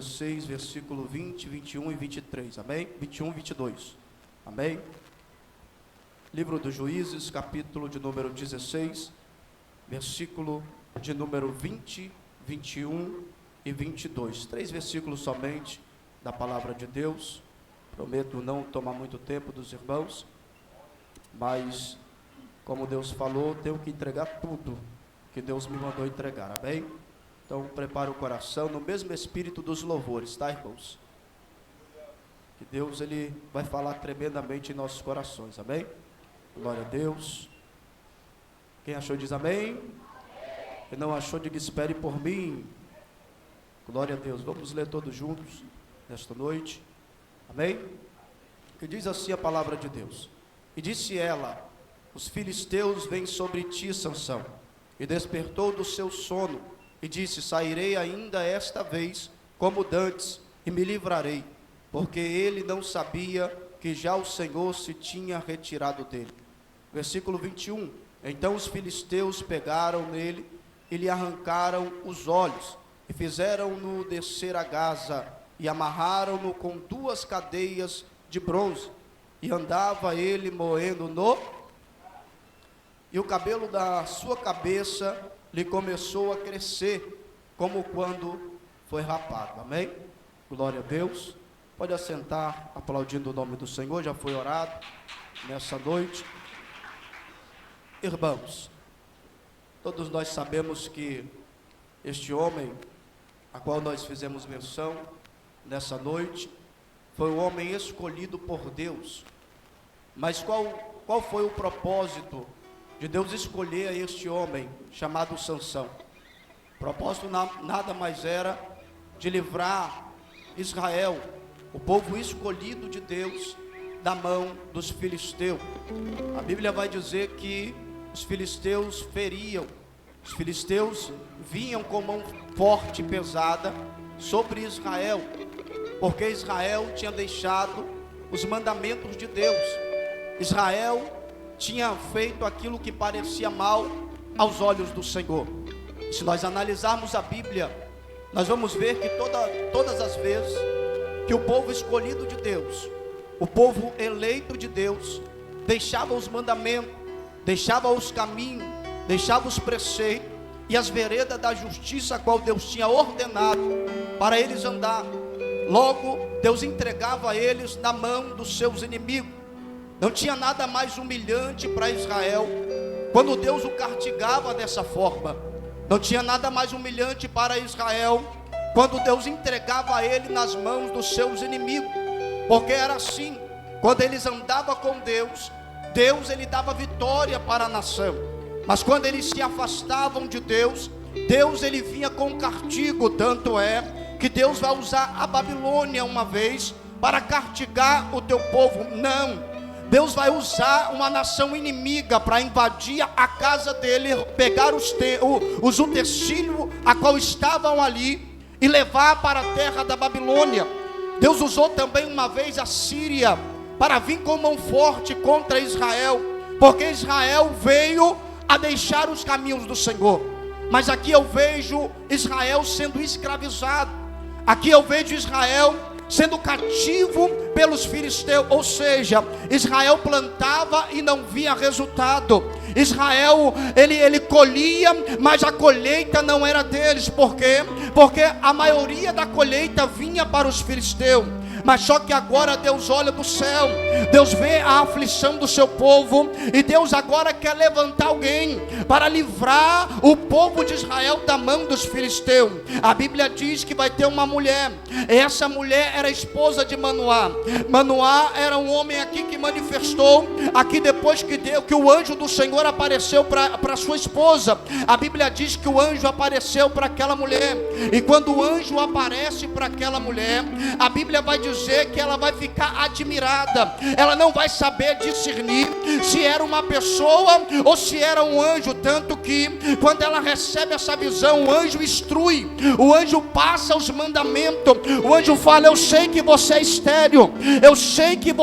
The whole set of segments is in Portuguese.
16, versículo 20, 21 e 23, amém? 21, 22, amém? Livro dos Juízes, capítulo de número 16, versículo de número 20, 21 e 22. 3 versículos somente da palavra de Deus. Prometo não tomar muito tempo dos irmãos, mas como Deus falou, tenho que entregar tudo que Deus me mandou entregar, amém? Então prepare o coração no mesmo espírito dos louvores, tá, irmãos? Que Deus, Ele vai falar tremendamente em nossos corações, amém? Glória a Deus. Quem achou diz amém. Quem não achou diga espere por mim. Glória a Deus. Vamos ler todos juntos nesta noite, amém? Que diz assim a palavra de Deus: e disse ela: os filisteus vêm sobre ti, Sansão. E despertou do seu sono e disse: sairei ainda esta vez como dantes e me livrarei, porque ele não sabia que já o Senhor se tinha retirado dele. Versículo 21, então os filisteus pegaram nele e lhe arrancaram os olhos, e fizeram-no descer a Gaza, e amarraram-no com 2 cadeias de bronze, e andava ele moendo e o cabelo da sua cabeça lhe começou a crescer, como quando foi rapado, amém? Glória a Deus. Pode assentar, aplaudindo o nome do Senhor. Já foi orado nessa noite. Irmãos, todos nós sabemos que este homem, a qual nós fizemos menção nessa noite, foi um homem escolhido por Deus. Mas qual foi o propósito de Deus escolher a este homem chamado Sansão? O propósito nada mais era de livrar Israel, o povo escolhido de Deus, da mão dos filisteus. A Bíblia vai dizer que os filisteus feriam, os filisteus vinham com mão forte e pesada sobre Israel, porque Israel tinha deixado os mandamentos de Deus. Israel tinha feito aquilo que parecia mal aos olhos do Senhor. Se nós analisarmos a Bíblia, nós vamos ver que todas as vezes que o povo escolhido de Deus, o povo eleito de Deus, deixava os mandamentos, deixava os caminhos, deixava os preceitos e as veredas da justiça a qual Deus tinha ordenado para eles andar, logo Deus entregava eles na mão dos seus inimigos. Não tinha nada mais humilhante para Israel quando Deus o castigava dessa forma. Não tinha nada mais humilhante para Israel quando Deus entregava ele nas mãos dos seus inimigos, porque era assim: quando eles andavam com Deus, Deus ele dava vitória para a nação, mas quando eles se afastavam de Deus, Deus ele vinha com castigo. Tanto é que Deus vai usar a Babilônia uma vez para castigar o teu povo. Não, Deus vai usar uma nação inimiga para invadir a casa dele, pegar os utensílios a qual estavam ali e levar para a terra da Babilônia. Deus usou também uma vez a Síria para vir com mão forte contra Israel, porque Israel veio a deixar os caminhos do Senhor. Mas aqui eu vejo Israel sendo escravizado, aqui eu vejo Israel sendo cativo pelos filisteus. Ou seja, Israel plantava e não via resultado. Israel, ele colhia, mas a colheita não era deles. Por quê? Porque a maioria da colheita vinha para os filisteus. Mas só que agora Deus olha do céu, Deus vê a aflição do seu povo, e Deus agora quer levantar alguém para livrar o povo de Israel da mão dos filisteus. A Bíblia diz que vai ter uma mulher, e essa mulher era esposa de Manoá. Manoá era um homem aqui que manifestou, aqui depois que o anjo do Senhor apareceu para sua esposa. A Bíblia diz que o anjo apareceu para aquela mulher, e quando o anjo aparece para aquela mulher, a Bíblia vai dizer dizer que ela vai ficar admirada. Ela não vai saber discernir se era uma pessoa ou se era um anjo. Tanto que quando ela recebe essa visão, o anjo instrui, o anjo passa os mandamentos. O anjo fala: eu sei que você é estéril, eu sei que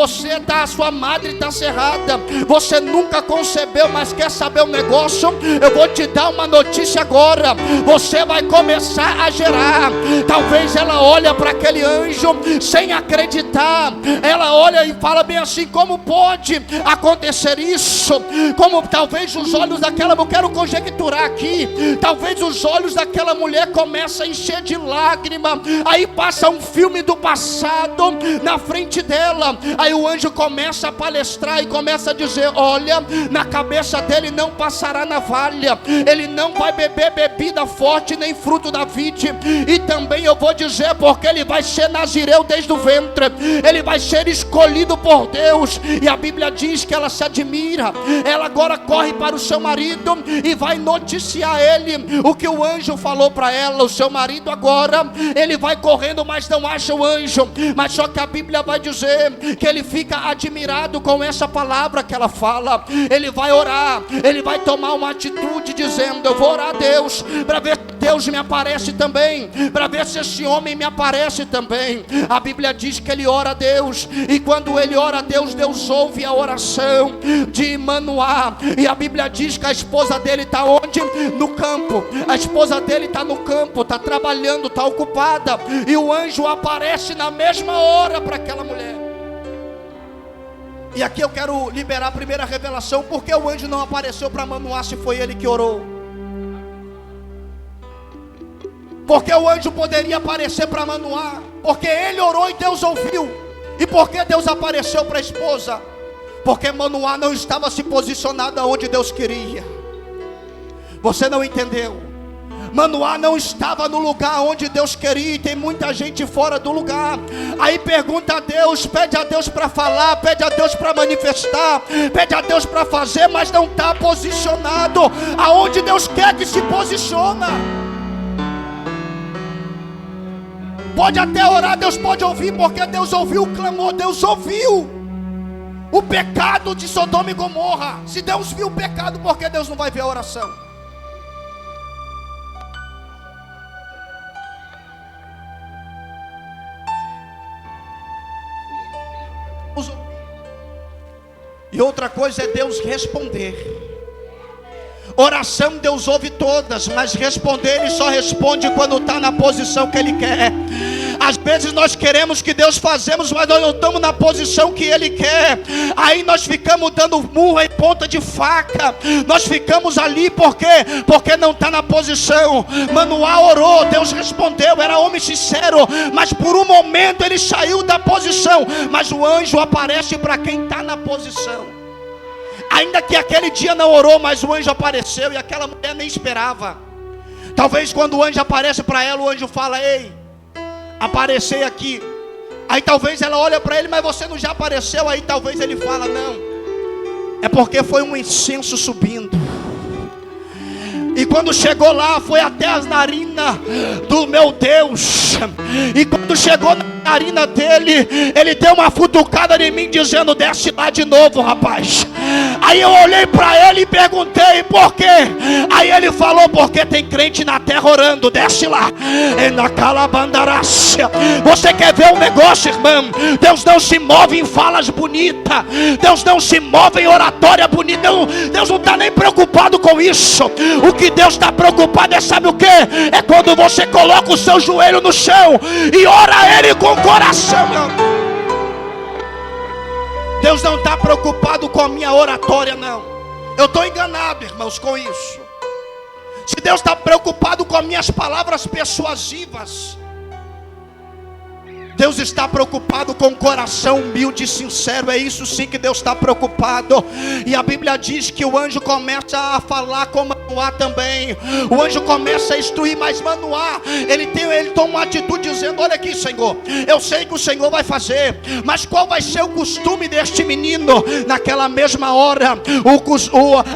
a sua madre está cerrada, você nunca concebeu, mas quer saber um negócio? Eu vou te dar uma notícia agora, você vai começar a gerar. Talvez ela olha para aquele anjo sem acreditar, ela olha e fala bem assim: como pode acontecer isso? Como talvez os olhos daquela, eu quero conjecturar aqui, talvez os olhos daquela mulher começam a encher de lágrima. Aí passa um filme do passado na frente dela, aí o anjo começa a palestrar e começa a dizer: olha, na cabeça dele não passará navalha, ele não vai beber bebida forte nem fruto da vide, e também eu vou dizer porque ele vai ser nazireu desde o ventre, ele vai ser escolhido por Deus. E a Bíblia diz que ela se admira, ela agora corre para o seu marido e vai noticiar ele o que o anjo falou para ela. O seu marido agora, ele vai correndo, mas não acha o anjo, mas só que a Bíblia vai dizer que ele fica admirado com essa palavra que ela fala. Ele vai orar, ele vai tomar uma atitude dizendo: eu vou orar a Deus, para ver se Deus me aparece também, para ver se esse homem me aparece também. A Bíblia diz que ele ora a Deus, e quando ele ora a Deus, Deus ouve a oração de Manoá. E a Bíblia diz que a esposa dele está onde? No campo. A esposa dele está no campo, está trabalhando, está ocupada, e o anjo aparece na mesma hora para aquela mulher. E aqui eu quero liberar a primeira revelação: porque o anjo não apareceu para Manoá se foi ele que orou? Porque o anjo poderia aparecer para Manoá, porque ele orou e Deus ouviu. E por que Deus apareceu para a esposa? Porque Manoá não estava se posicionado onde Deus queria. Você não entendeu? Manoá não estava no lugar onde Deus queria, e tem muita gente fora do lugar. Aí pergunta a Deus, pede a Deus para falar, pede a Deus para manifestar, pede a Deus para fazer, mas não está posicionado aonde Deus quer que se posiciona. Pode até orar, Deus pode ouvir, porque Deus ouviu o clamor, Deus ouviu o pecado de Sodoma e Gomorra. Se Deus viu o pecado, por que Deus não vai ver a oração? E outra coisa é Deus responder. Oração Deus ouve todas, mas responder Ele só responde quando está na posição que Ele quer. Às vezes nós queremos que Deus fazemos, mas nós não estamos na posição que Ele quer. Aí nós ficamos dando murro em ponta de faca. Nós ficamos ali porque não está na posição. Manoá orou, Deus respondeu, era homem sincero, mas por um momento ele saiu da posição. Mas o anjo aparece para quem está na posição. Ainda que aquele dia não orou, mas o anjo apareceu, e aquela mulher nem esperava. Talvez quando o anjo aparece para ela, o anjo fala: ei, aparecei aqui. Aí talvez ela olha para ele: mas você não já apareceu? Aí talvez ele fala: não, é porque foi um incenso subindo. E quando chegou lá, foi até as narinas do meu Deus. E quando chegou na narina dele, ele deu uma futucada em mim, dizendo: desce lá de novo, rapaz. Aí eu olhei para ele e perguntei: por quê? Aí ele falou: porque tem crente na terra orando, desce lá. E na calabandarácia. Você quer ver um negócio, irmão? Deus não se move em falas bonitas, Deus não se move em oratória bonita. Deus não está nem preocupado com isso. O que Deus está preocupado é, sabe o que? É quando você coloca o seu joelho no chão e ora a Ele com o coração. Deus não está preocupado com a minha oratória, não. Eu estou enganado, irmãos, com isso. Se Deus está preocupado com as minhas palavras persuasivas, Deus está preocupado com o coração humilde e sincero. É isso sim que Deus está preocupado. E a Bíblia diz que o anjo começa a falar com Manoá também. O anjo começa a instruir, mas Manoá, ele toma uma atitude dizendo: olha aqui, Senhor, eu sei que o Senhor vai fazer, mas qual vai ser o costume deste menino? Naquela mesma hora,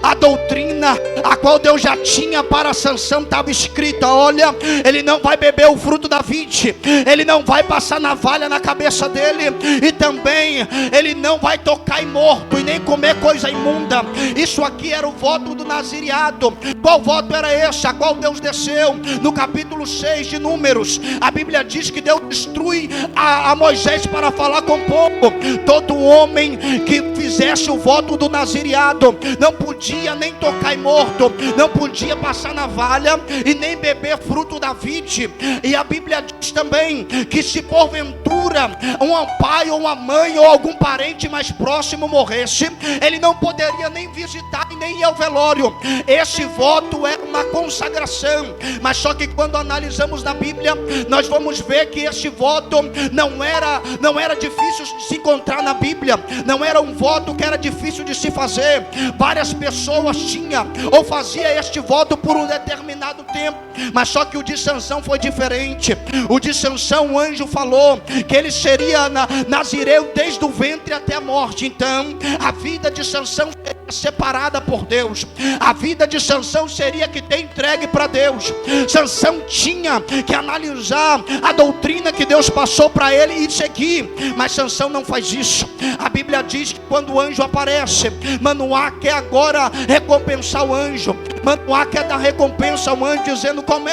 a doutrina a qual Deus já tinha para Sansão estava escrita: olha, ele não vai beber o fruto da vide, ele não vai passar na navalha na cabeça dele, e também ele não vai tocar em morto e nem comer coisa imunda. Isso aqui era o voto do nazireado. Qual voto era esse? A qual Deus desceu no capítulo 6 de Números. A Bíblia diz que Deus instrui a Moisés para falar com o povo. Todo homem que fizesse o voto do nazireado não podia nem tocar em morto, não podia passar navalha e nem beber fruto da vide. E a Bíblia diz também que se porventura um pai ou uma mãe ou algum parente mais próximo morresse, ele não poderia nem visitar e nem ir ao velório. Esse voto é uma consagração. Mas só que quando analisamos na Bíblia, nós vamos ver que esse voto não era difícil de se encontrar na Bíblia. Não era um voto que era difícil de se fazer. Várias pessoas tinham ou faziam este voto por um determinado tempo. Mas só que o de Sansão foi diferente. O de Sansão, o anjo falou que ele seria nazireu desde o ventre até a morte. Então a vida de Sansão seria separada por Deus. A vida de Sansão seria que ter entregue para Deus. Sansão tinha que analisar a doutrina que Deus passou para ele e seguir. Mas Sansão não faz isso. A Bíblia diz que quando o anjo aparece, Manoá quer agora recompensar o anjo. Manoá quer dar recompensa ao anjo, dizendo: como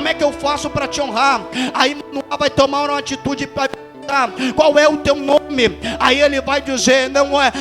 é que eu faço para te honrar? Aí Manoá vai tomar uma atitude para: qual é o teu nome? Aí ele vai dizer: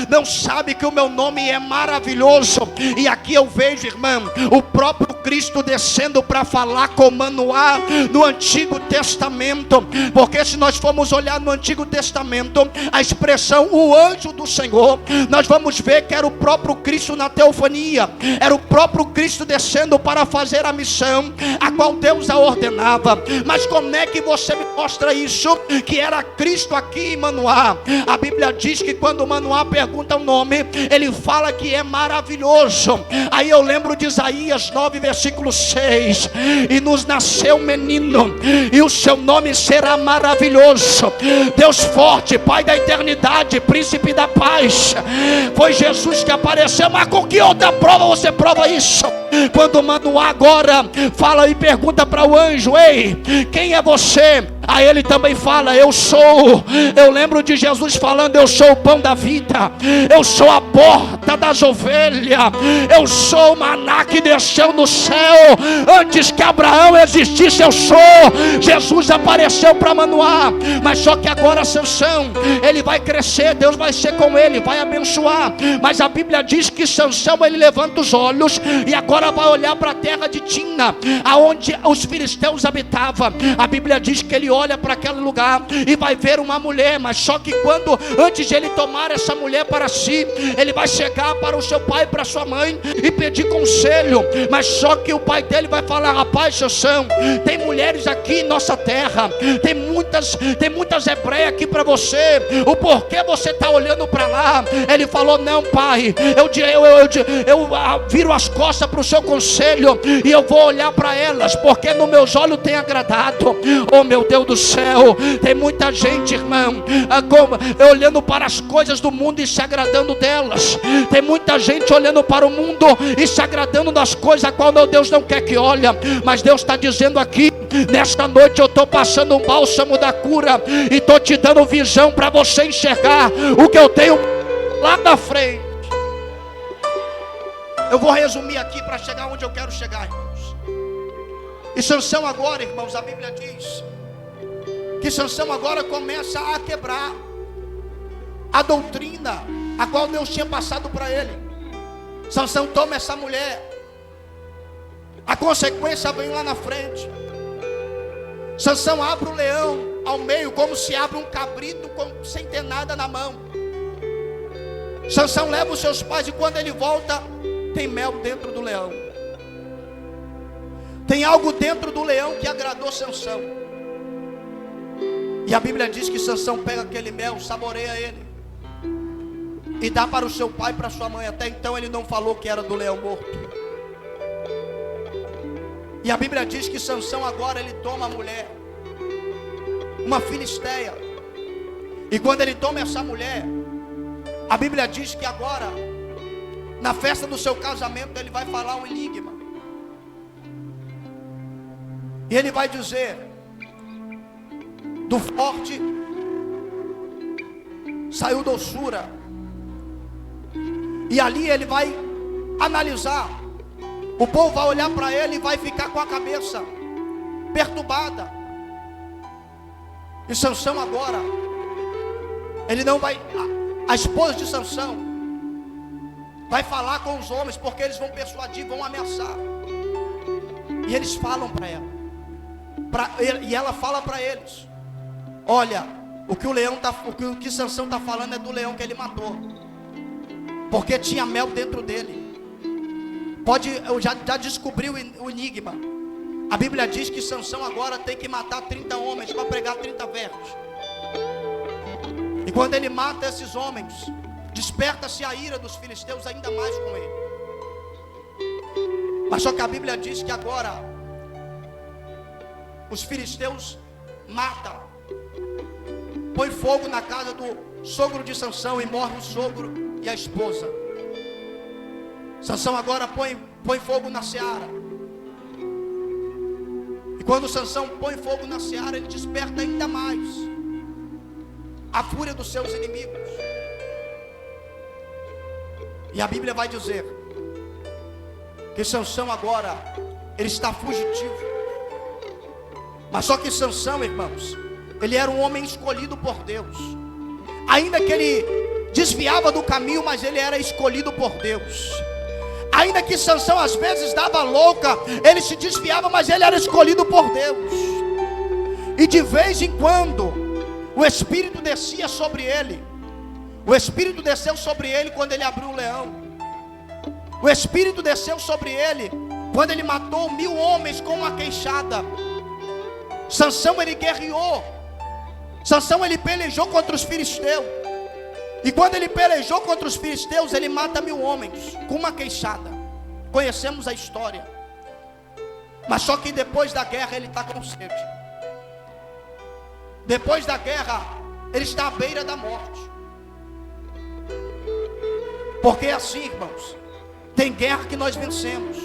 não sabe que o meu nome é maravilhoso. E aqui eu vejo, irmão, o próprio Cristo descendo para falar com Manoá no Antigo Testamento. Porque se nós formos olhar no Antigo Testamento, a expressão o anjo do Senhor, nós vamos ver que era o próprio Cristo na teofania. Era o próprio Cristo descendo para fazer a missão a qual Deus a ordenava. Mas como é que você me mostra isso? Que era Cristo aqui em Manoá. A Bíblia diz que quando Manoá pergunta o nome, ele fala que é maravilhoso. Aí eu lembro de Isaías 9, versículo 6: e nos nasceu um menino, e o seu nome será maravilhoso, Deus forte, Pai da eternidade, príncipe da paz. Foi Jesus que apareceu. Mas com que outra prova você prova isso? Quando Manoá agora fala e pergunta para o anjo: ei, quem é você? Aí ele também fala: eu sou. Eu lembro de Jesus falando: eu sou o pão da vida, eu sou a porta das ovelhas, eu sou o maná que desceu do céu antes que Abraão existisse. Eu sou. Jesus apareceu para Manoá. Mas só que agora Sansão, ele vai crescer, Deus vai ser com ele, vai abençoar. Mas a Bíblia diz que Sansão, ele levanta os olhos e agora vai olhar para a terra de Tina, aonde os filisteus habitavam. A Bíblia diz que ele olha para aquele lugar e vai ver uma mulher. Mas só que quando, antes de ele tomar essa mulher para si, ele vai chegar para o seu pai e para sua mãe e pedir conselho. Mas só que o pai dele vai falar: rapaz, Sansão, tem mulheres aqui em nossa terra, tem muitas hebreias aqui para você, o porquê você está olhando para lá? Ele falou: não, pai, eu viro as costas para o seu conselho e eu vou olhar para elas, porque nos meus olhos tem agradado. Oh meu Deus do céu, tem muita gente, irmão, olhando para as coisas do mundo e se agradando delas. Tem muita gente olhando para o mundo e se agradando das coisas a qual meu Deus não quer que olhe. Mas Deus está dizendo aqui: nesta noite eu estou passando um bálsamo da cura e estou te dando visão para você enxergar o que eu tenho lá na frente. Eu vou resumir aqui para chegar onde eu quero chegar, irmãos. E Sansão agora, irmãos, a Bíblia diz que Sansão agora começa a quebrar a doutrina a qual Deus tinha passado para ele. Sansão toma essa mulher. A consequência vem lá na frente. Sansão abre o leão ao meio, como se abre um cabrito sem ter nada na mão. Sansão leva os seus pais e quando ele volta, tem mel dentro do leão. Tem algo dentro do leão que agradou Sansão. E a Bíblia diz que Sansão pega aquele mel, saboreia ele e dá para o seu pai e para a sua mãe. Até então ele não falou que era do leão morto. E a Bíblia diz que Sansão agora ele toma a mulher, uma filisteia. E quando ele toma essa mulher, a Bíblia diz que agora, na festa do seu casamento, ele vai falar um enigma. E ele vai dizer: do forte saiu doçura. E ali ele vai analisar. O povo vai olhar para ele e vai ficar com a cabeça perturbada. E Sansão agora, ele não vai, a esposa de Sansão vai falar com os homens, porque eles vão persuadir, vão ameaçar. E eles falam para ela, e ela fala para eles: olha, o que Sansão está falando é do leão que ele matou, porque tinha mel dentro dele. Eu já descobri o enigma. A Bíblia diz que Sansão agora tem que matar 30 homens para pregar 30 versos. E quando ele mata esses homens, desperta-se a ira dos filisteus ainda mais com ele. Mas só que a Bíblia diz que agora os filisteus matam, põe fogo na casa do sogro de Sansão e morre o sogro e a esposa. Sansão agora põe fogo na seara. E quando Sansão põe fogo na seara, ele desperta ainda mais a fúria dos seus inimigos. E a Bíblia vai dizer que Sansão agora, ele está fugitivo. Mas só que Sansão, irmãos, ele era um homem escolhido por Deus. Ainda que ele desviava do caminho, mas ele era escolhido por Deus. Ainda que Sansão às vezes dava louca, ele se desviava, mas ele era escolhido por Deus. E de vez em quando o Espírito descia sobre ele. O Espírito desceu sobre ele quando ele abriu o leão. O Espírito desceu sobre ele quando ele matou 1000 homens com uma queixada. Sansão, ele guerreou. Sansão, ele pelejou contra os filisteus. E quando ele pelejou contra os filisteus, ele mata 1000 homens com uma queixada. Conhecemos a história. Mas só que depois da guerra ele está com sede. Depois da guerra ele está à beira da morte. Porque é assim, irmãos, tem guerra que nós vencemos,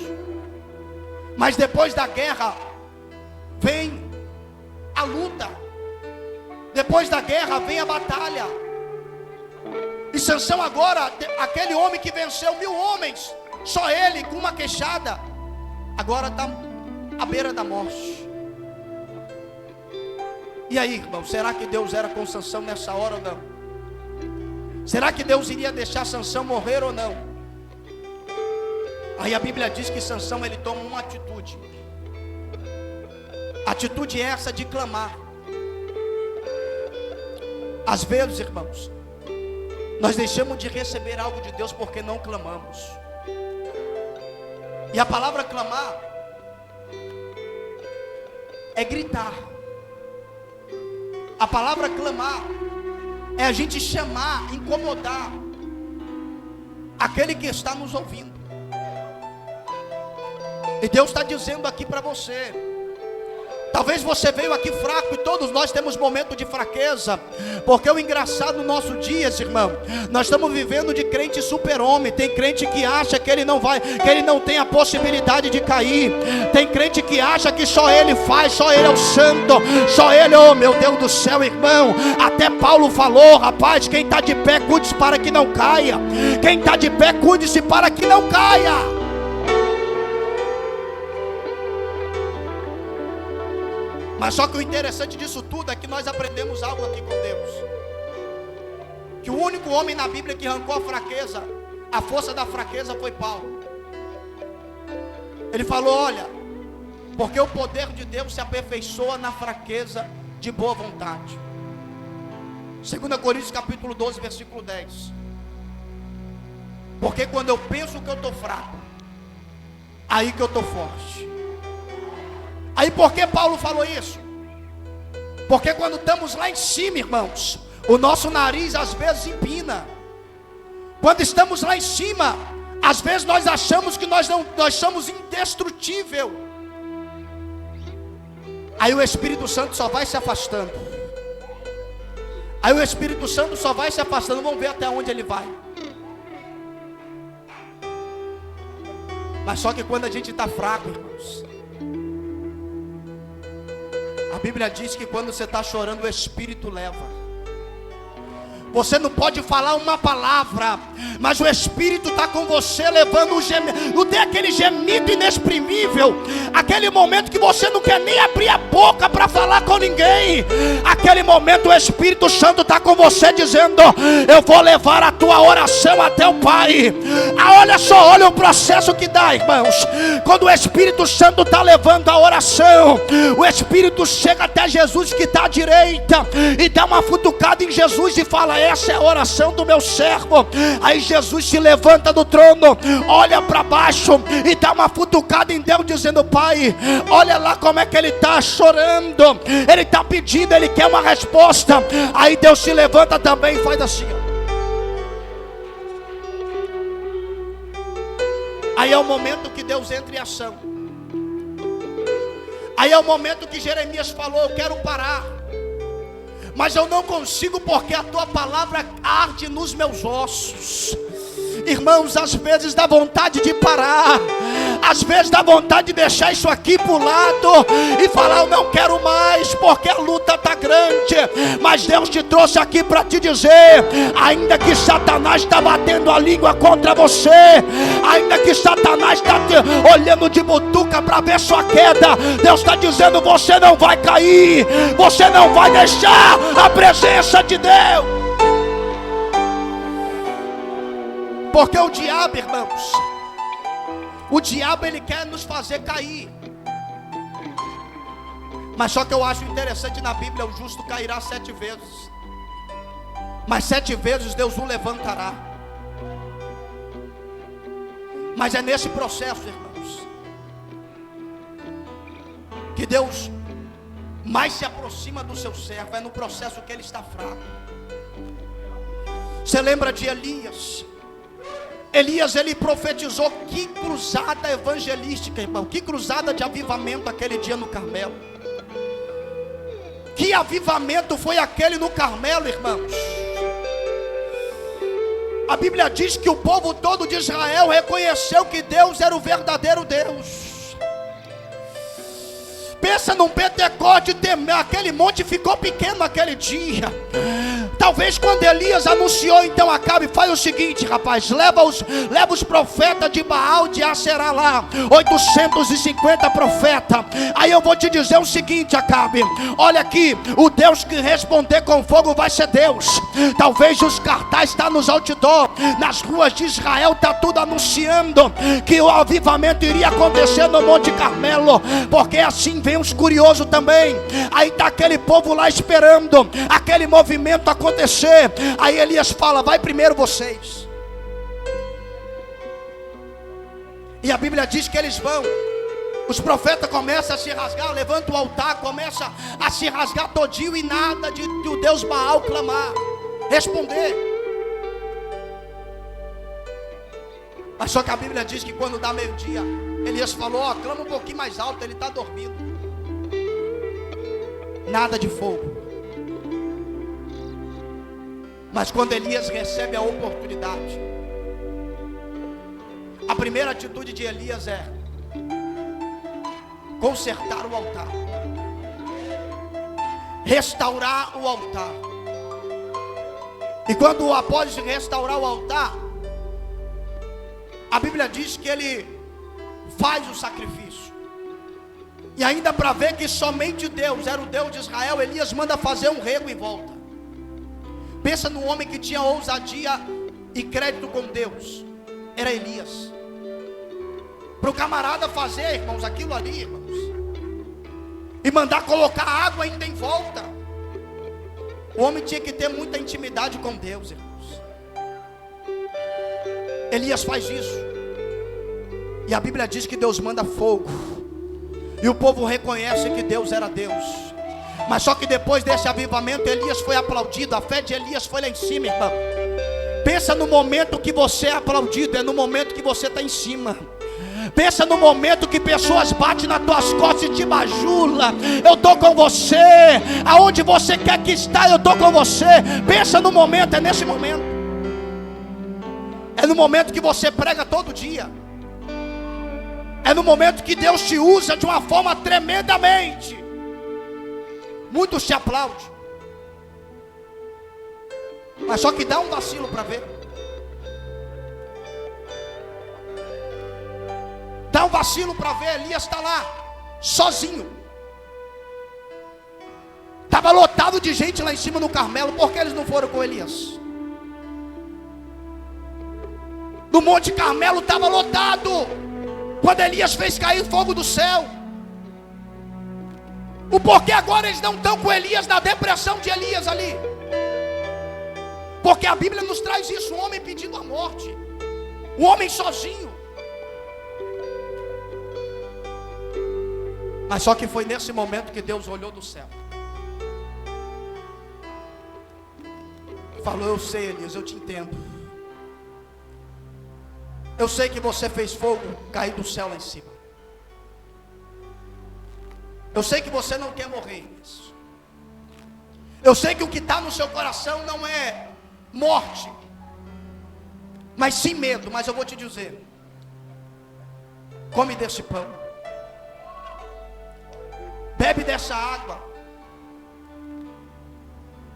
mas depois da guerra vem a luta. Depois da guerra vem a batalha. E Sansão agora, aquele homem que venceu 1000 homens, só ele com uma queixada, agora está à beira da morte. E aí, irmão, será que Deus era com Sansão nessa hora ou não? Será que Deus iria deixar Sansão morrer ou não? Aí a Bíblia diz que Sansão, ele toma uma atitude. Atitude essa de clamar. Às vezes, irmãos, nós deixamos de receber algo de Deus porque não clamamos. E a palavra clamar é gritar. A palavra clamar é a gente chamar, incomodar aquele que está nos ouvindo. E Deus está dizendo aqui para você. Talvez você veio aqui fraco, e todos nós temos momentos de fraqueza. Porque o engraçado nos nossos dias, irmão, nós estamos vivendo de crente super-homem. Tem crente que acha que ele não vai, que ele não tem a possibilidade de cair. Tem crente que acha que só ele faz, só ele é o santo, só ele, oh meu Deus do céu, irmão. Até Paulo falou, rapaz, quem está de pé, cuide-se para que não caia. Quem está de pé, cuide-se para que não caia. Mas só que o interessante disso tudo é que nós aprendemos algo aqui com Deus. Que o único homem na Bíblia que arrancou a fraqueza, a força da fraqueza, foi Paulo. Ele falou, olha, porque o poder de Deus se aperfeiçoa na fraqueza de boa vontade. 2 Coríntios capítulo 12, versículo 10. Porque quando eu penso que eu estou fraco, aí que eu estou forte. Aí por que Paulo falou isso? Porque quando estamos lá em cima, irmãos, o nosso nariz às vezes empina. Quando estamos lá em cima, às vezes nós achamos que nós somos indestrutível. Aí o Espírito Santo só vai se afastando. Aí o Espírito Santo só vai se afastando. Vamos ver até onde ele vai. Mas só que quando a gente está fraco, irmãos, a Bíblia diz que quando você está chorando, o Espírito leva. Você não pode falar uma palavra, mas o Espírito está com você, levando o gemido. Não tem aquele gemido inexprimível, aquele momento que você não quer nem abrir a boca para falar com ninguém. Aquele momento o Espírito Santo está com você, dizendo: eu vou levar a tua oração até o Pai. Olha só, olha o processo que dá, irmãos. Quando o Espírito Santo está levando a oração, o Espírito chega até Jesus que está à direita e dá uma futucada em Jesus e fala: essa é a oração do meu servo. Aí Jesus se levanta do trono, olha para baixo e dá uma futucada em Deus, dizendo: Pai, olha lá como é que ele está chorando, ele está pedindo, ele quer uma resposta. Aí Deus se levanta também e faz assim, ó. Aí é o momento que Deus entra em ação. Aí é o momento que Jeremias falou: eu quero parar, mas eu não consigo, porque a tua palavra arde nos meus ossos. Irmãos, às vezes dá vontade de parar, às vezes dá vontade de deixar isso aqui para o lado e falar: eu não quero mais, porque a luta está grande. Mas Deus te trouxe aqui para te dizer: ainda que Satanás está batendo a língua contra você, ainda que Satanás está olhando de butuca para ver sua queda, Deus está dizendo: você não vai cair, você não vai deixar a presença de Deus. Porque o diabo, irmãos, o diabo ele quer nos fazer cair. Mas só que eu acho interessante na Bíblia: o justo cairá 7 vezes, mas 7 vezes Deus o levantará. Mas é nesse processo, irmãos, que Deus mais se aproxima do seu servo. É no processo que ele está fraco. Você lembra de Elias? Elias, ele profetizou. Que cruzada evangelística, irmão. Que cruzada de avivamento aquele dia no Carmelo. Que avivamento foi aquele no Carmelo, irmãos. A Bíblia diz que o povo todo de Israel reconheceu que Deus era o verdadeiro Deus. Pensa num Pentecoste, aquele monte ficou pequeno aquele dia. Talvez quando Elias anunciou, então Acabe: faz o seguinte, rapaz, leva os profetas de Baal de Aserá lá, 850 profetas. Aí eu vou te dizer o seguinte, Acabe: olha aqui, o Deus que responder com fogo vai ser Deus. Talvez os cartazes estão nos outdoor, nas ruas de Israel, está tudo anunciando que o avivamento iria acontecer no Monte Carmelo, porque assim vem os curiosos também. Aí está aquele povo lá esperando aquele movimento acontecer. Aí Elias fala: vai primeiro vocês. E a Bíblia diz que eles vão. Os profetas começam a se rasgar, levanta o altar, começa a se rasgar todinho, e nada de o Deus Baal clamar, responder. Mas só que a Bíblia diz que quando dá meio-dia, Elias falou: ó, clama um pouquinho mais alto, ele está dormindo. Nada de fogo. Mas quando Elias recebe a oportunidade, a primeira atitude de Elias é consertar o altar, restaurar o altar. E quando após restaurar o altar, a Bíblia diz que ele faz o sacrifício. E ainda para ver que somente Deus era o Deus de Israel, Elias manda fazer um rego em volta. Pensa no homem que tinha ousadia e crédito com Deus. Era Elias. Para o camarada fazer, irmãos, aquilo ali, irmãos, e mandar colocar água ainda em volta, o homem tinha que ter muita intimidade com Deus, irmãos. Elias faz isso. E a Bíblia diz que Deus manda fogo, e o povo reconhece que Deus era Deus. Mas só que depois desse avivamento, Elias foi aplaudido. A fé de Elias foi lá em cima, irmão. Pensa no momento que você é aplaudido, é no momento que você está em cima. Pensa no momento que pessoas batem nas tuas costas e te bajulam. Eu estou com você. Aonde você quer que está, eu estou com você. Pensa no momento, é nesse momento. É no momento que você prega todo dia. É no momento que Deus te usa de uma forma tremendamente. Muitos te aplaudem. Mas só que dá um vacilo para ver. Dá um vacilo para ver. Elias está lá, sozinho. Estava lotado de gente lá em cima no Carmelo. Por que eles não foram com Elias? No Monte Carmelo estava lotado quando Elias fez cair fogo do céu. O porquê agora eles não estão com Elias na depressão de Elias ali? Porque a Bíblia nos traz isso, um homem pedindo a morte, um homem sozinho. Mas só que foi nesse momento que Deus olhou do céu. Falou: eu sei, Elias, eu te entendo. Eu sei que você fez fogo cair do céu lá em cima. Eu sei que você não quer morrer, Elias. Eu sei que o que está no seu coração não é morte, mas sim medo. Mas eu vou te dizer: come desse pão, bebe dessa água.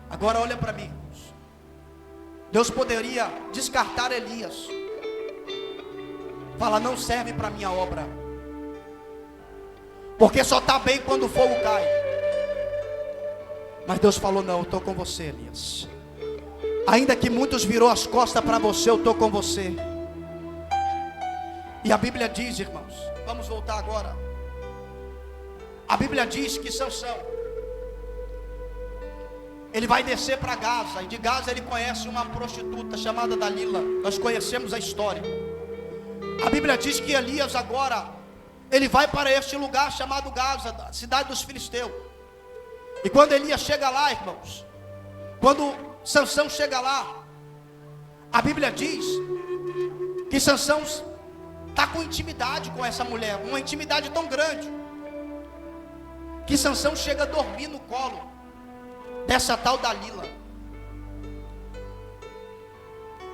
Agora olha para mim. Deus poderia descartar Elias, fala: não serve para minha obra, porque só está bem quando o fogo cai. Mas Deus falou: não, eu estou com você, Elias. Ainda que muitos virou as costas para você, eu estou com você. E a Bíblia diz, irmãos, vamos voltar agora. A Bíblia diz que Sansão, ele vai descer para Gaza, e de Gaza ele conhece uma prostituta chamada Dalila. Nós conhecemos a história. A Bíblia diz que Elias agora, ele vai para este lugar chamado Gaza, a cidade dos filisteus. E quando Elias chega lá, irmãos, quando Sansão chega lá, a Bíblia diz que Sansão está com intimidade com essa mulher, uma intimidade tão grande, que Sansão chega a dormir no colo dessa tal Dalila.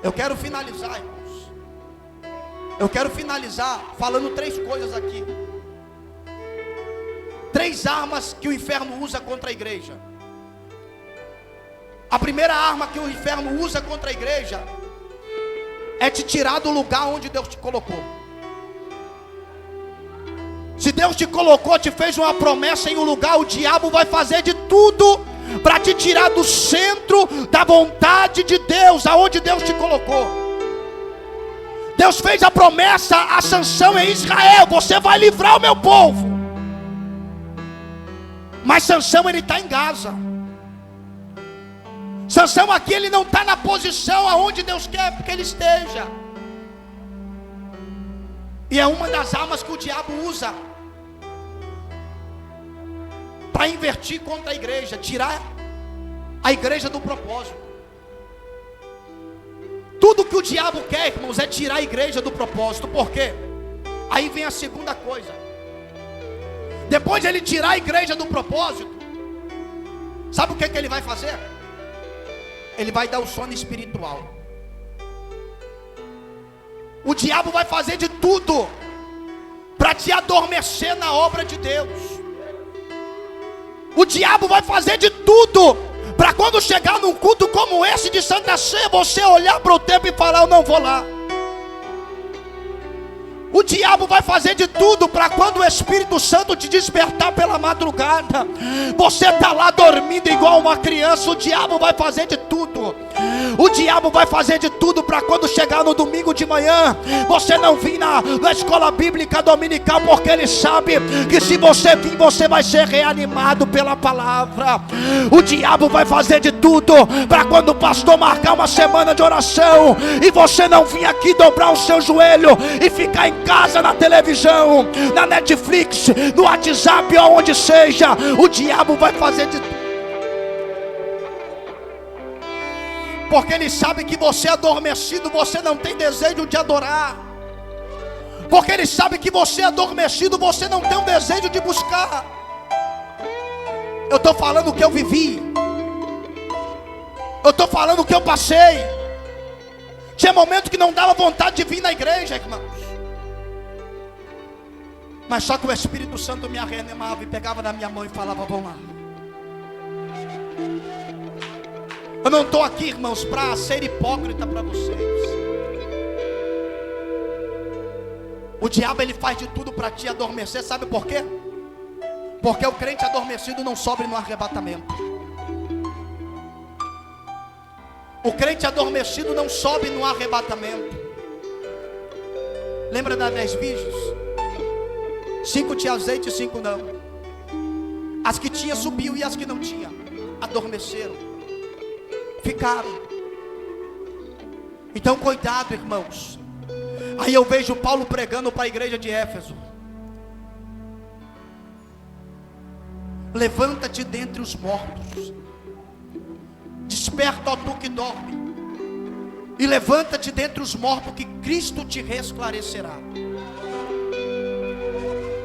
Eu quero finalizar, irmãos. Eu quero finalizar falando 3 coisas aqui. 3 armas que o inferno usa contra a igreja. A primeira arma que o inferno usa contra a igreja é te tirar do lugar onde Deus te colocou. Se Deus te colocou, te fez uma promessa em um lugar, o diabo vai fazer de tudo para te tirar do centro da vontade de Deus, aonde Deus te colocou. Deus fez a promessa a Sansão em Israel: você vai livrar o meu povo. Mas Sansão, ele está em Gaza. Sansão aqui, ele não está na posição aonde Deus quer que ele esteja. E é uma das armas que o diabo usa para invertir contra a igreja, tirar a igreja do propósito. Tudo que o diabo quer, irmãos, é tirar a igreja do propósito. Por quê? Aí vem a segunda coisa. Depois de ele tirar a igreja do propósito, sabe o que ele vai fazer? Ele vai dar o sono espiritual. O diabo vai fazer de tudo para te adormecer na obra de Deus. O diabo vai fazer de tudo para quando chegar num culto como esse de Santa Ceia, você olhar para o templo e falar: eu não vou lá. O diabo vai fazer de tudo para quando o Espírito Santo te despertar pela madrugada, você está lá dormindo igual uma criança. O diabo vai fazer de tudo. O diabo vai fazer de tudo para quando chegar no domingo de manhã, você não vir na escola bíblica dominical, porque ele sabe que se você vir, você vai ser reanimado pela palavra. O diabo vai fazer de tudo para quando o pastor marcar uma semana de oração e você não vir aqui dobrar o seu joelho e ficar em casa, na televisão, na Netflix, no WhatsApp ou onde seja. O diabo vai fazer de tudo, porque ele sabe que você é adormecido, você não tem desejo de adorar. Porque ele sabe que você é adormecido, você não tem um desejo de buscar. Eu estou falando o que eu vivi, eu estou falando o que eu passei. Tinha momento que não dava vontade de vir na igreja, irmãos, mas só que o Espírito Santo me reanimava e pegava na minha mão e falava: vamos lá. Eu não estou aqui, irmãos, para ser hipócrita para vocês. O diabo, ele faz de tudo para te adormecer. Sabe por quê? Porque o crente adormecido não sobe no arrebatamento. O crente adormecido não sobe no arrebatamento. Lembra das 10 virgens? 5 tinha azeite e 5 não. As que tinha subiu e as que não tinha adormeceram, ficaram. Então cuidado, irmãos. Aí eu vejo Paulo pregando para a igreja de Éfeso: levanta-te dentre os mortos, desperta, ó tu que dorme, e levanta-te dentre os mortos, que Cristo te resclarecerá.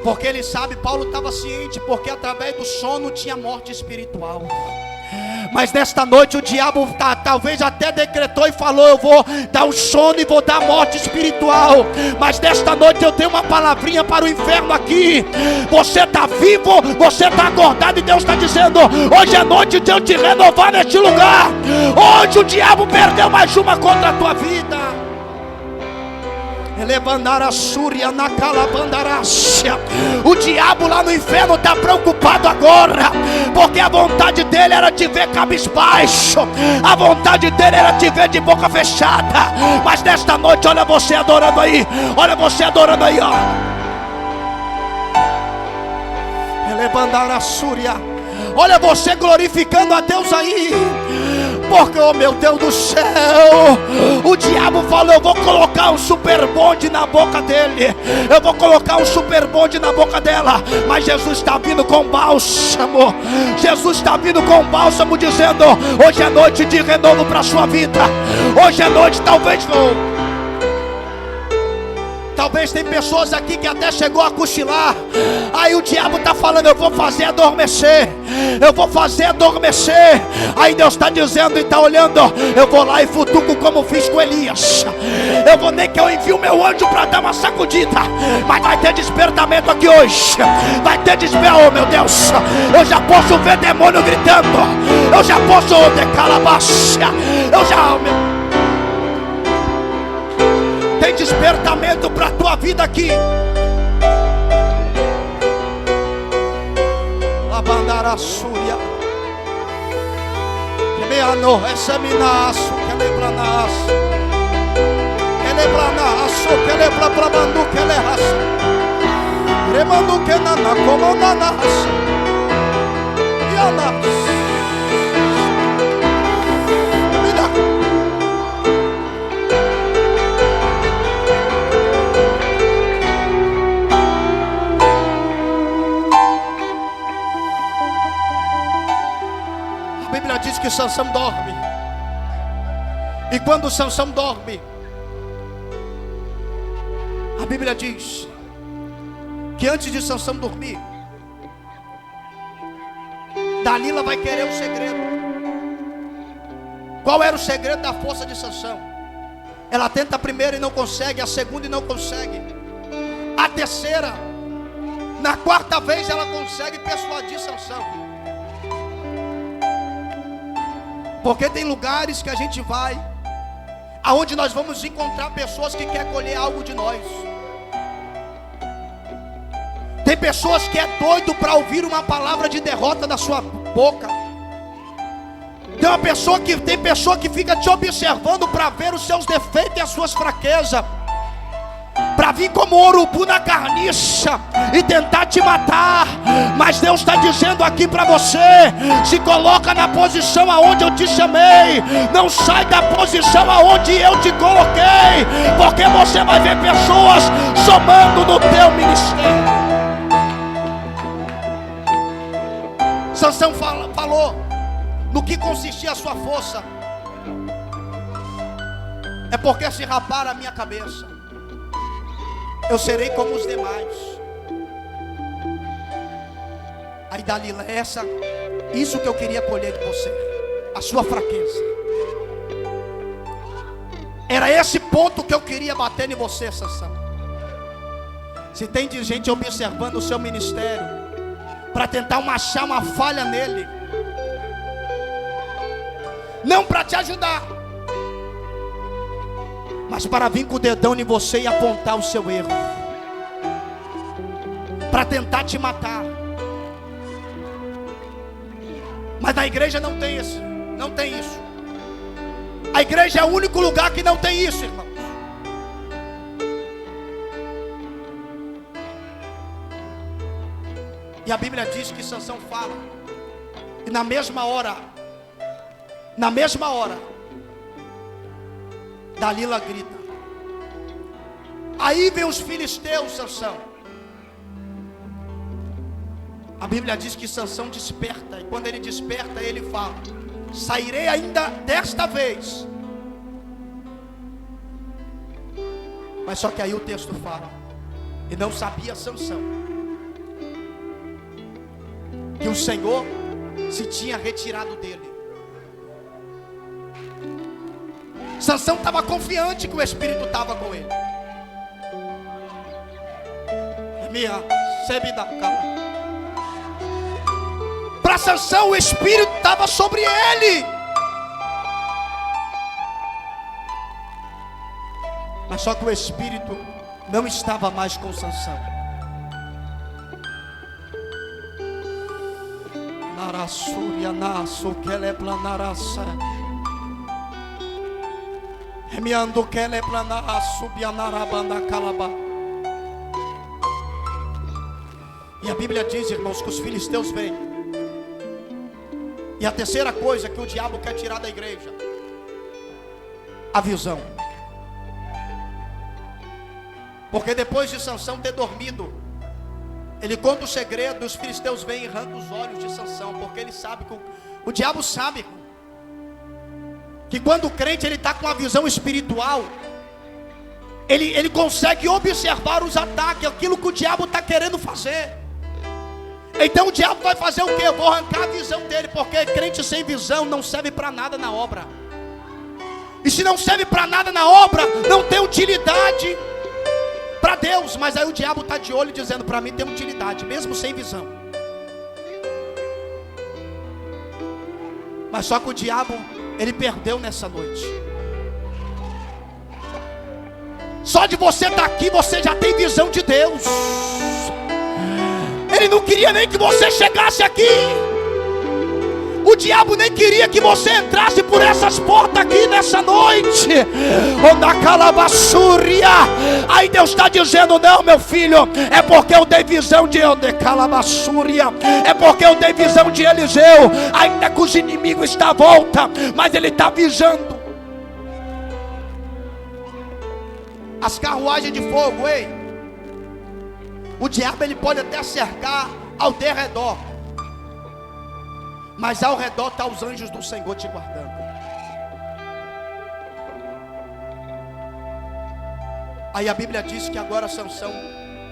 Porque ele sabe, Paulo estava ciente, porque através do sono tinha morte espiritual. Mas nesta noite o diabo talvez até decretou e falou: eu vou dar um sono e vou dar morte espiritual. Mas nesta noite eu tenho uma palavrinha para o inferno aqui. Você está vivo, você está acordado, e Deus está dizendo: hoje é noite de eu te renovar neste lugar. Hoje o diabo perdeu mais uma contra a tua vida. O diabo lá no inferno está preocupado agora, porque a vontade dele era te ver cabisbaixo, a vontade dele era te ver de boca fechada. Mas nesta noite, olha você adorando aí, olha você adorando aí, ó. Olha você glorificando a Deus aí. Porque, oh meu Deus do céu, o diabo falou: eu vou colocar um super bonde na boca dele, eu vou colocar um super bonde na boca dela. Mas Jesus está vindo com bálsamo, Jesus está vindo com bálsamo, dizendo: hoje é noite de renovo para a sua vida. Hoje é noite, Talvez tem pessoas aqui que até chegou a cochilar. Aí o diabo está falando: eu vou fazer adormecer, eu vou fazer adormecer. Aí Deus está dizendo e está olhando: eu vou lá e futuco como fiz com Elias. Eu vou, nem que eu envie o meu anjo para dar uma sacudida, mas vai ter despertamento aqui hoje. Vai ter despertamento, oh meu Deus. Eu já posso ver demônio gritando, eu já posso decalabacia, eu já... Tem despertamento para a tua vida aqui. Labandara Súria, que me ano, examinaço, que lebranaço, que lebra para bandu, que le raça, remandu que nana, como nanas, e anas. A Bíblia diz que Sansão dorme. E quando Sansão dorme, a Bíblia diz que antes de Sansão dormir, Dalila vai querer o segredo. Qual era o segredo da força de Sansão? Ela tenta a primeira e não consegue, a segunda e não consegue, a terceira, na quarta vez ela consegue persuadir Sansão. Porque tem lugares que a gente vai, aonde nós vamos encontrar pessoas que querem colher algo de nós. Tem pessoas que é doido para ouvir uma palavra de derrota da sua boca. Tem pessoa que fica te observando para ver os seus defeitos e as suas fraquezas, para vir como urubu na carniça e tentar te matar. Mas Deus está dizendo aqui para você: se coloca na posição aonde eu te chamei, não sai da posição aonde eu te coloquei, porque você vai ver pessoas somando no teu ministério. Sansão falou no que consistia a sua força: é porque se rapar a minha cabeça, eu serei como os demais. Aí Dalila, isso que eu queria colher de você, a sua fraqueza. Era esse ponto que eu queria bater em você, Sansão. Se tem de gente observando o seu ministério para tentar achar uma falha nele, não para te ajudar, mas para vir com o dedão em você e apontar o seu erro, para tentar te matar. Mas na igreja não tem isso, não tem isso. A igreja é o único lugar que não tem isso, irmãos. E a Bíblia diz que Sansão fala, e na mesma hora, Dalila grita. Aí vem os filisteus, Sansão. A Bíblia diz que Sansão desperta, e quando ele desperta, ele fala: sairei ainda desta vez. Mas só que aí o texto fala, e não sabia Sansão que o Senhor se tinha retirado dele. Sansão estava confiante que o Espírito estava com ele. Para Sansão o Espírito estava sobre ele. Mas só que o Espírito não estava mais com Sansão. E a Bíblia diz, irmãos, que os filisteus vêm. E a terceira coisa que o diabo quer tirar da igreja: a visão. Porque depois de Sansão ter dormido, ele conta o segredo, os filisteus vêm e arrancam os olhos de Sansão, porque ele sabe que o diabo sabe que quando o crente ele está com a visão espiritual, ele consegue observar os ataques, aquilo que o diabo está querendo fazer. Então o diabo vai fazer o quê? Eu vou arrancar a visão dele, porque crente sem visão não serve para nada na obra. E se não serve para nada na obra, não tem utilidade para Deus. Mas aí o diabo está de olho dizendo: para mim tem utilidade, mesmo sem visão. Mas só que o diabo, ele perdeu nessa noite. Só de você estar aqui, você já tem visão de Deus. Ele não queria nem que você chegasse aqui. O diabo nem queria que você entrasse por essas portas aqui nessa noite. Aí Deus está dizendo: não, meu filho, é porque eu dei visão de é porque eu dei visão de Eliseu. Ainda que os inimigos estão à volta, mas ele está visando as carruagens de fogo. Ei, o diabo ele pode até cercar ao derredor, mas ao redor estão os anjos do Senhor te guardando. Aí a Bíblia diz que agora Sansão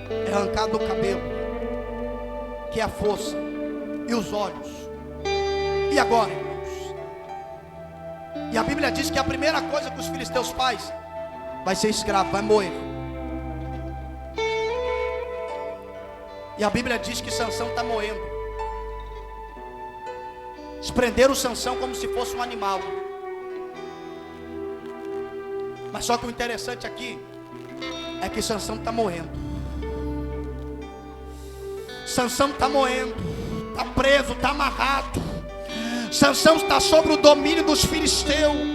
é arrancado o cabelo, que é a força, e os olhos. E agora, irmãos? E a Bíblia diz que a primeira coisa que os filisteus fazem vai ser escravo, vai morrer. E a Bíblia diz que Sansão está morrendo. Eles prenderam Sansão como se fosse um animal. Mas só que o interessante aqui é que Sansão está morrendo. Sansão está morrendo, está preso, está amarrado. Sansão está sob o domínio dos filisteus.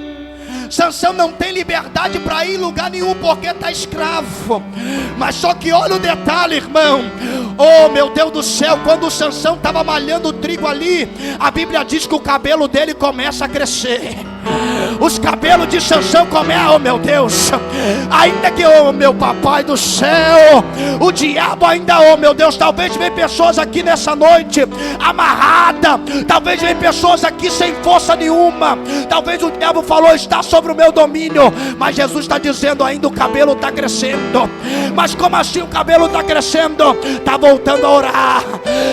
Sansão não tem liberdade para ir em lugar nenhum, porque está escravo. Mas só que olha o detalhe, irmão. Oh, meu Deus do céu, quando o Sansão estava malhando o trigo ali, a Bíblia diz que o cabelo dele começa a crescer. Os cabelos de Sansão começam, oh meu Deus, ainda que, oh meu papai do céu, o diabo ainda, oh meu Deus, talvez vem pessoas aqui nessa noite amarrada, talvez vem pessoas aqui sem força nenhuma, talvez o diabo falou: está sobre o meu domínio, mas Jesus está dizendo: ainda o cabelo está crescendo. Mas como assim o cabelo está crescendo? Está voltando a orar,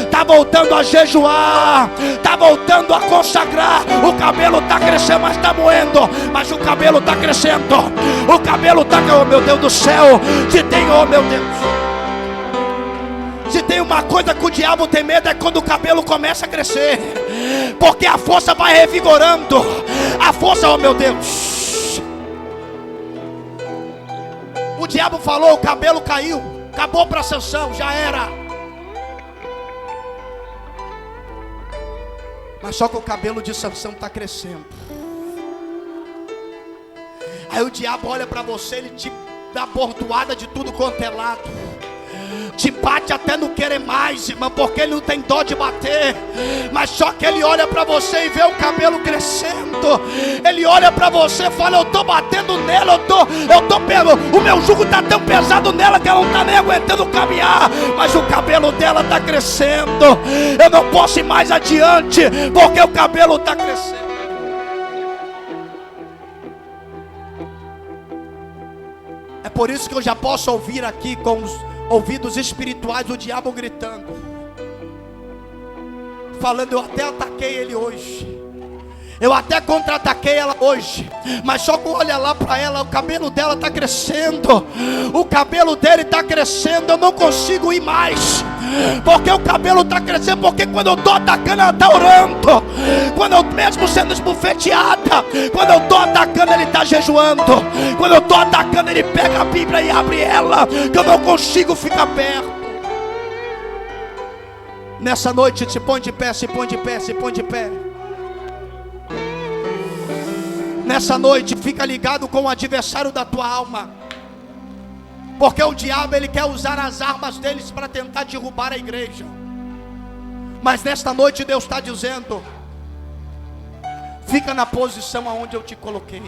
está voltando a jejuar, está voltando a consagrar. O cabelo está crescendo, mas está moendo, mas o cabelo está crescendo. O cabelo está, oh meu Deus do céu, se tem, oh meu Deus, se tem tem uma coisa que o diabo tem medo, é quando o cabelo começa a crescer, porque a força vai revigorando. A força, oh meu Deus. O diabo falou, o cabelo caiu, acabou para Sansão, já era. Mas só que o cabelo de Sansão está crescendo. Aí o diabo olha para você, ele te dá bordoada de tudo quanto é lado, te bate até não querer mais, irmão, porque ele não tem dó de bater. Mas só que ele olha para você e vê o cabelo crescendo. Ele olha para você e fala, eu estou batendo nela, o meu jugo está tão pesado nela que ela não está nem aguentando caminhar, mas o cabelo dela está crescendo. Eu não posso ir mais adiante, porque o cabelo está crescendo. É por isso que eu já posso ouvir aqui com os ouvidos espirituais o diabo gritando, falando, eu até ataquei ele hoje, eu até contra-ataquei ela hoje, mas só que olha lá para ela, o cabelo dela está crescendo, o cabelo dele está crescendo, eu não consigo ir mais, porque o cabelo está crescendo, porque quando eu estou atacando ela está orando, quando eu mesmo sendo esbufeteada, quando eu estou atacando ele está jejuando, quando eu estou atacando ele pega a Bíblia e abre ela, que eu não consigo ficar perto. Nessa noite se põe de pé, se põe de pé, se põe de pé. Nessa noite fica ligado com o adversário da tua alma, porque o diabo ele quer usar as armas deles para tentar derrubar a igreja. Mas nesta noite Deus está dizendo, fica na posição aonde eu te coloquei.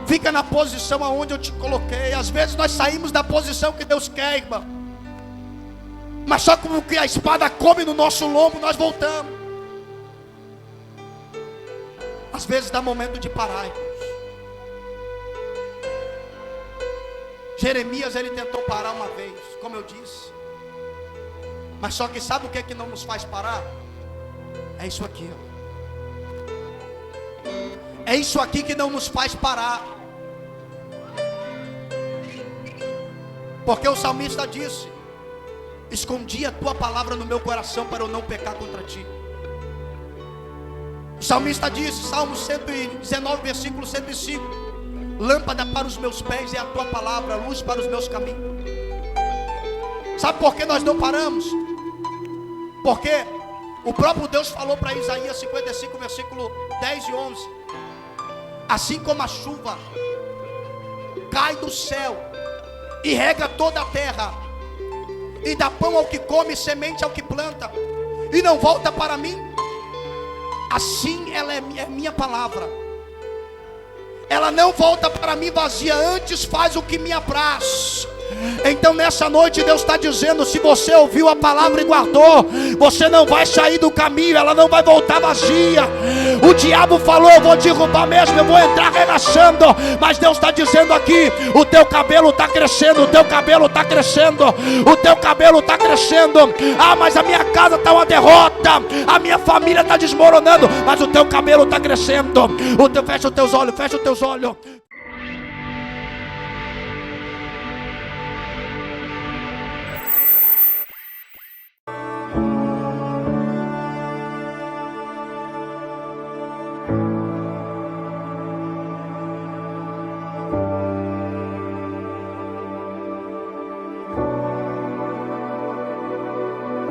Fica na posição aonde eu te coloquei. Às vezes nós saímos da posição que Deus quer, irmão, mas só como que a espada come no nosso lombo, nós voltamos. Às vezes dá momento de parar, irmãos. Jeremias ele tentou parar uma vez, como eu disse, mas só que sabe o que é que não nos faz parar? É isso aqui, ó. É isso aqui que não nos faz parar, porque o salmista disse, escondi a tua palavra no meu coração para eu não pecar contra ti. O salmista disse, Salmo 119, versículo 105, lâmpada para os meus pés é a tua palavra, luz para os meus caminhos. Sabe por que nós não paramos? Porque o próprio Deus falou para Isaías 55, versículo 10 e 11, assim como a chuva cai do céu e rega toda a terra, e dá pão ao que come, semente ao que planta, e não volta para mim, assim ela é minha palavra, ela não volta para mim vazia, antes faz o que me apraz. Então nessa noite Deus está dizendo, se você ouviu a palavra e guardou, você não vai sair do caminho, ela não vai voltar vazia. O diabo falou, eu vou derrubar mesmo, eu vou entrar relaxando, mas Deus está dizendo aqui, o teu cabelo está crescendo, o teu cabelo está crescendo, o teu cabelo está crescendo. Ah, mas a minha casa está uma derrota, a minha família está desmoronando, mas o teu cabelo está crescendo. Fecha os teus olhos, fecha os teus olhos.